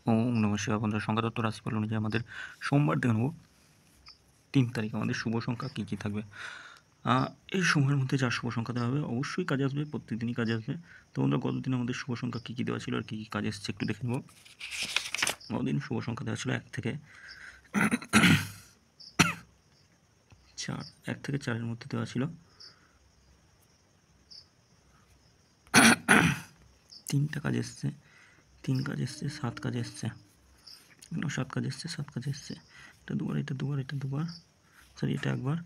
ওম নমঃ শিবায়। বন্ধুরা, সংখ্যাতত্ত্ব রাশিফল অনুযায়ী আমাদের সোমবার দেখে নেব 3 তারিখ আমাদের শুভ সংখ্যা কী কী থাকবে। এই সময়ের মধ্যে যা শুভ সংখ্যা দেওয়া হবে অবশ্যই কাজে আসবে, প্রত্যেকদিনই কাজে আসবে। তো বন্ধুরা, গতদিন আমাদের শুভ সংখ্যা কী কী দেওয়া ছিল আর কী কী কাজে এসেছে একটু দেখে নেব। গতদিন শুভ সংখ্যা দেওয়া ছিল 1 থেকে 4। 1 থেকে 4-এর মধ্যে দেওয়া ছিল 3টা কাজ এসছে, 3 কাজ এসছে, 7 কাজ এসছে, 7 কাজ এসছে, 7 কাজ এসছে। এটা দুবার, এটা দুবার, এটা দুবার, সরি এটা একবার,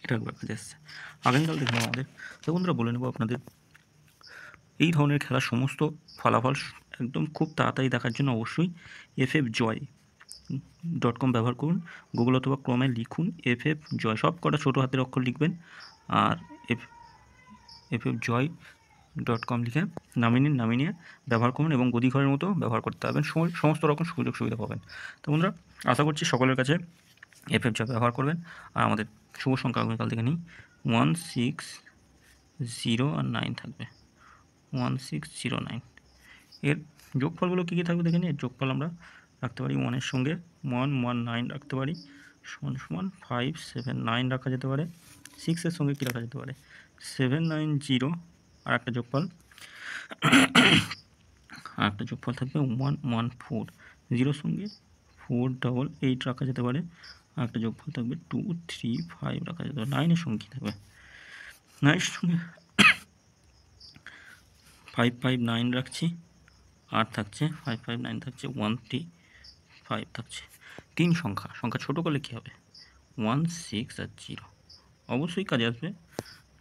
এটা একবার কাজে এসছে। আগামীকাল দেখবো আমাদের। তো বন্ধুরা, বলে নেবো আপনাদের এই ধরনের খেলার সমস্ত ফলাফল একদম খুব তাড়াতাড়ি দেখার জন্য অবশ্যই ffjoy.com ব্যবহার করুন। গুগল অথবা ক্রমে লিখুন ffjoy, সব কটা ছোটো হাতের অক্ষর লিখবেন আর ffjoy.com লিখে নামিয়ে নিয়ে ব্যবহার করুন এবং গদিঘরের মতো ব্যবহার করতে পারবেন, সমস্ত রকম সুযোগ সুবিধা পাবেন। তো বন্ধুরা, আশা করছি সকলের কাছে ffjoy ব্যবহার করবেন। আর আমাদের শুভ সংখ্যা আগামীকাল থেকে নিই 1, 6, 0 আর 9 থাকবে। 1, 6, 0, 9 এর যোগফলগুলো কী কী থাকবে দেখে নিই। এর যোগফল আমরা রাখতে পারি 1-এর সঙ্গে 1, 1, 9 রাখতে পারি, সমান 5, 7, 9 রাখা যেতে পারে। 6-এর সঙ্গে কী রাখা যেতে পারে 7, 9, 0 আর একটা যোগফল থাকবে 1, 1, 4। 0-র সঙ্গে 4, 8, 8 রাখা যেতে পারে। আর একটা যোগফল থাকবে 2, 3, 5 রাখা যেতে পারে। 9-এর সঙ্গে কী থাকবে 9-এর সঙ্গে 5, 5, 9 রাখছি, আর থাকছে 5, 5, 9 থাকছে 1, 3, 5 থাকছে। 3 সংখ্যা ছোটো করলে কী হবে 1, 6 আর 0 অবশ্যই কাজে আসবে।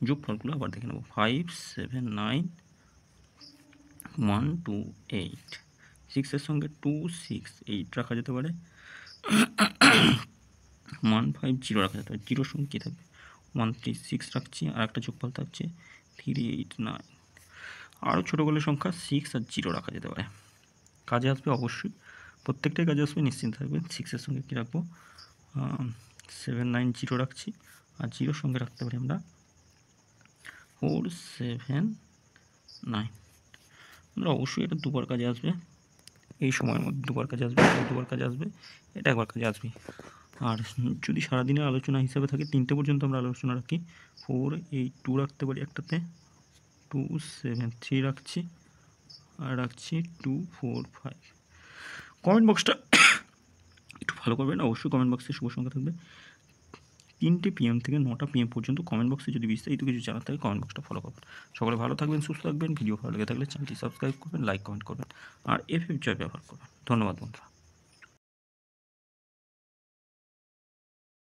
যোগফলগুলো আবার দেখে নেব 5, 7, 9, 1, 2, 8। 6-এর সঙ্গে 2, 6, 8 রাখা যেতে পারে। 1, 5, 0 রাখা যেতে পারে। 0-র সঙ্গে কী থাকবে 1, 3, 6 রাখছি, আর একটা যোগফল থাকছে 3, 8, 9। আরও ছোটো করলে সংখ্যা 6 আর 0 রাখা যেতে পারে। কাজে আসবে অবশ্যই, প্রত্যেকটাই কাজে আসবে, নিশ্চিন্ত থাকবেন। 6-এর সঙ্গে কী রাখবো 7, 9, 0 রাখছি, আর 0-র সঙ্গে রাখতে পারি আমরা 4, 7, 9। আমরা অবশ্যই এটা দুবার কাজে আসবে, এই সময়ের মধ্যে দুবার কাজে আসবে, দুবার কাজে আসবে, এটা একবার কাজে আসবে। আর যদি সারাদিনের আলোচনা হিসাবে থাকে 3টে পর্যন্ত আমরা আলোচনা রাখি। 4, 8, 2 রাখতে পারি একটাতে, 2, 7, 3 রাখছি, আর রাখছি 2, 4, 5। কমেন্ট বক্সটা একটু ভালো করবেন, অবশ্যই কমেন্ট বক্সে শুভ সংখ্যা থাকবে। 3টে PM থেকে 9টা PM পর্যন্ত কমেন্ট বক্সে যদি বিস্তারিত কিছু জানার থাকে কমেন্ট বক্সটা ফলো করবেন। সকলে ভালো থাকবেন, সুস্থ থাকবেন। ভিডিও ভালো লেগে থাকলে চ্যানেলটি সাবস্ক্রাইব করবেন, লাইক কমেন্ট করবেন আর ffjoy ব্যবহার করবেন। ধন্যবাদ বন্ধুরা।